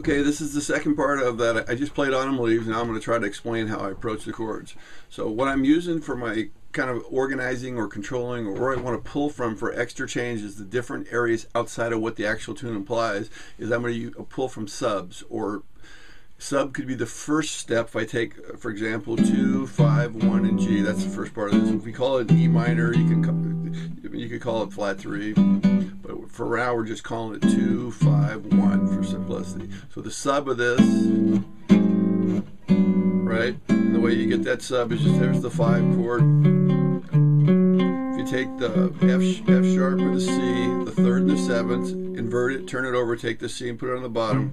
Okay, this is the second part of that. I just played Autumn Leaves. Now I'm going to try to explain how I approach the chords. So what I'm using for my kind of organizing or controlling, or where I want to pull from for extra changes, the different areas outside of what the actual tune implies, is I'm going to pull from subs. Or sub could be the first step. If I take, for example, 2, 5, 1, and G, that's the first part of this. If we call it E minor, you could call it flat 3. But for now, we're just calling it 2, 5, 1 for simplicity. So the sub of this, right? And the way you get that sub is just, there's the 5 chord. If you take the F sharp or the C, the 3rd and the 7th, invert it, turn it over, take the C and put it on the bottom.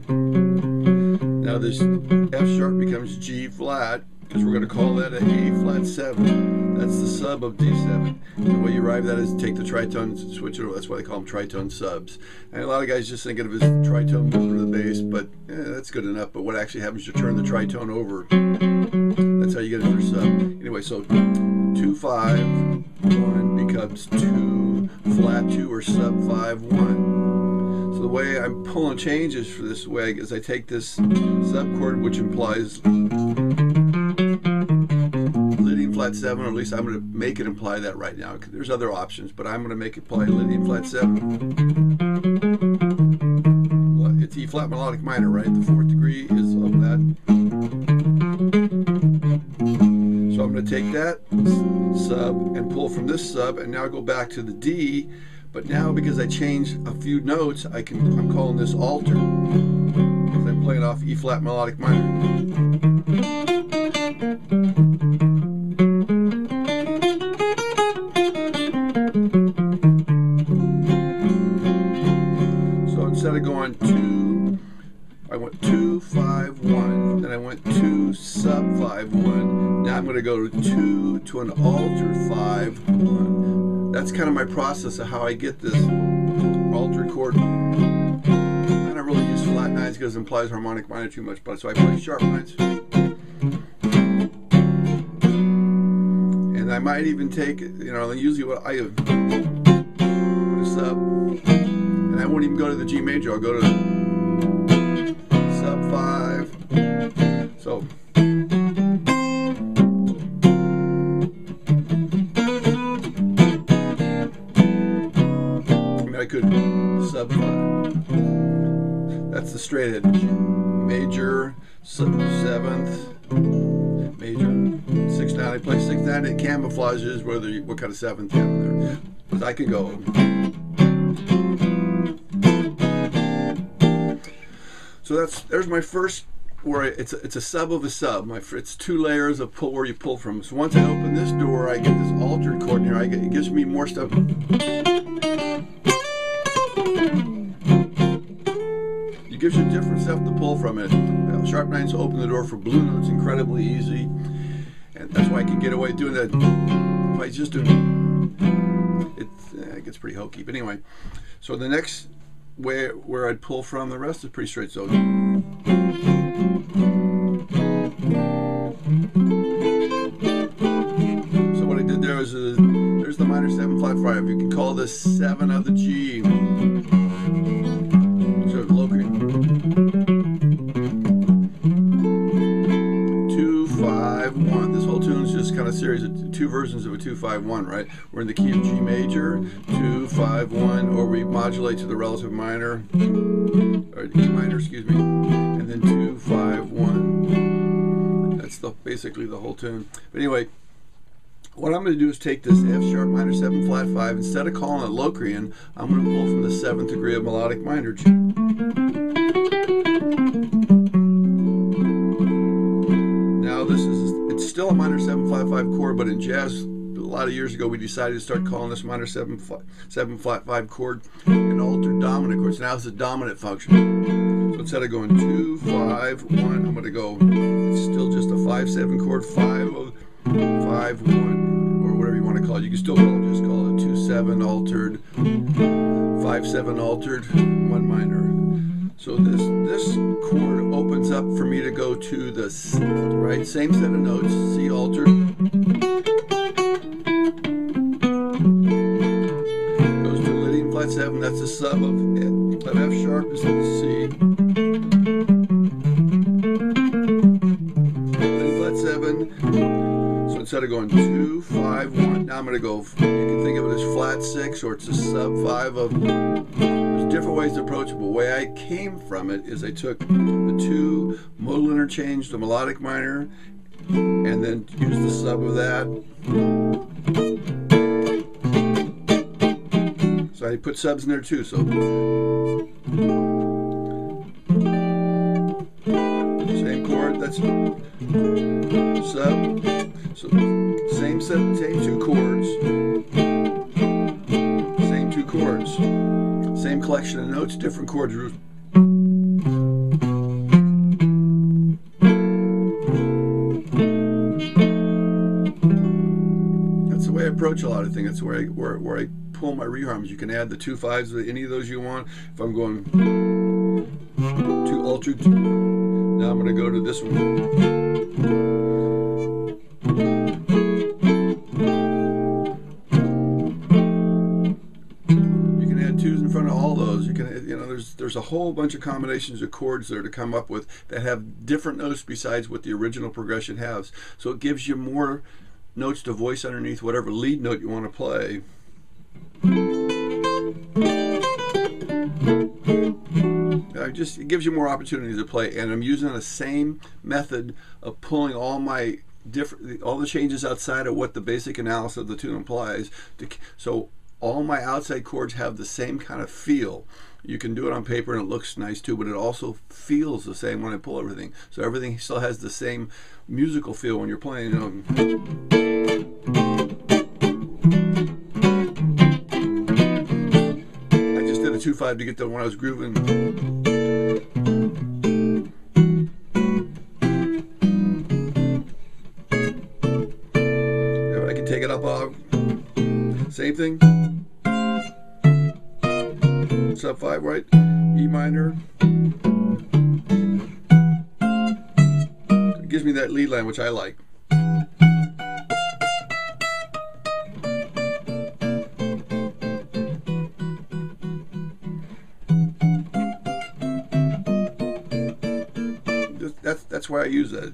Now this F sharp becomes G flat, because we're going to call that a A flat 7. That's the sub of D7. And the way you arrive at that is take the tritone and switch it over. That's why they call them tritone subs. And a lot of guys just think of it as tritone moving to the bass, but that's good enough. But what actually happens is you turn the tritone over. That's how you get another sub. Anyway, so 2, 5, 1 becomes 2, flat 2, or sub 5, 1. So the way I'm pulling changes for this way is I take this sub chord, which implies Lydian flat 7, or at least I'm going to make it imply that right now. There's other options, but I'm going to make it imply Lydian flat 7. Well, it's E flat melodic minor, right? The 4th degree is of that. So I'm going to take that sub and pull from this sub, and now go back to the D. But now, because I changed a few notes, I'm calling this alter, because I'm playing off E flat melodic minor. So instead of going 2, I went 2, 5, 1, then I went 2, sub 5, 1. Now I'm going to go to 2 to an alter 5, 1. That's kind of my process of how I get this altered chord. I don't really use flat 9s because it implies harmonic minor too much, but so I play sharp 9s. And I might even take, usually what I put a sub, and I won't even go to the G major, I'll go to sub 5. So I could sub 5. That's the straight edge. Major, 7th, major, 6 9. I play 6 9. It camouflages what kind of 7th you have there. But I can go. So there's my first, where it's a sub of a sub. It's 2 layers of pull where you pull from. So once I open this door, I get this altered chord here. It gives me more stuff. It gives you different stuff to pull from it. Sharp 9s open the door for blue notes incredibly easy, and that's why I can get away doing that. If I just do it, gets pretty hokey. But anyway, so the next way where I'd pull from, the rest is pretty straight. So what I did there is there's the minor 7 flat 5. You can call this 7 of the G. So locate 2, 5, 1. This whole tune is just kind of a series of 2 versions of a 2, 5, 1, right? We're in the key of G major, 2, 5, 1, or we modulate to the relative minor, or E minor, excuse me, and then 2, 5, 1. That's basically the whole tune. But anyway, what I'm going to do is take this F sharp minor 7 flat 5. Instead of calling it Locrian, I'm going to pull from the 7th degree of melodic minor G. Now it's still a minor 7 flat 5 chord, but in jazz, a lot of years ago, we decided to start calling this minor 7 flat 5 chord an altered dominant chord. So now it's a dominant function. So instead of going 2, 5, 1, I'm going to go, it's still just a 5, 7 chord, 5, 5, 1, or whatever you want to call it. You can still just call it 2, 7 altered, 5, 7 altered, 1 minor. So this chord opens up for me to go to the right, same set of notes, C altered, goes to Lydian flat 7. That's a sub of F sharp is in the C. going 2, 5, 1. Now I'm going to go, you can think of it as flat 6 or it's a sub 5 of, there's different ways to approach it, but the way I came from it is I took the 2 modal interchange, the melodic minor, and then used the sub of that. So I put subs in there too, so same chord, that's sub, so same 2 chords, same 2 chords, same collection of notes, different chords. That's the way I approach a lot of things. That's where I pull my reharms. You can add the 2 5s to any of those you want. If I'm going to ultra, now I'm going to go to this one. You can add 2s in front of all those. You can, there's a whole bunch of combinations of chords there to come up with that have different notes besides what the original progression has. So it gives you more notes to voice underneath whatever lead note you want to play. It gives you more opportunities to play, and I'm using the same method of pulling all my all the changes outside of what the basic analysis of the tune implies. So all my outside chords have the same kind of feel. You can do it on paper and it looks nice too, but it also feels the same when I pull everything. So everything still has the same musical feel when you're playing. I just did a 2 5 to get to when I was grooving. I can take it up off. Same thing. Sub 5, right? E minor. It gives me that lead line, which I like. That's why I use that.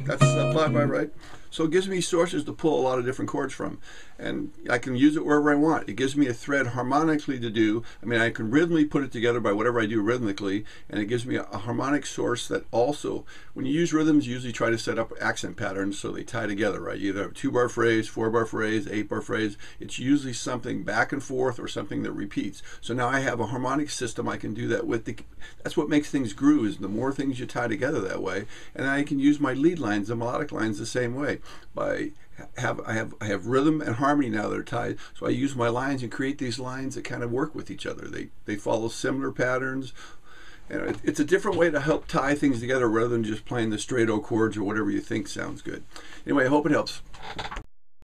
That's sub 5, right? So it gives me sources to pull a lot of different chords from, and I can use it wherever I want. It gives me a thread harmonically to do. I mean, I can rhythmically put it together by whatever I do rhythmically, and it gives me a harmonic source that also, when you use rhythms, you usually try to set up accent patterns so they tie together, right? You either have a 2-bar phrase, 4-bar phrase, 8-bar phrase. It's usually something back and forth or something that repeats. So now I have a harmonic system I can do that with. That's what makes things groove, is the more things you tie together that way. And I can use my lead lines, the melodic lines, the same way. I have rhythm and harmony now that are tied, so I use my lines and create these lines that kind of work with each other. They follow similar patterns. And it's a different way to help tie things together rather than just playing the straight O chords or whatever you think sounds good. Anyway, I hope it helps.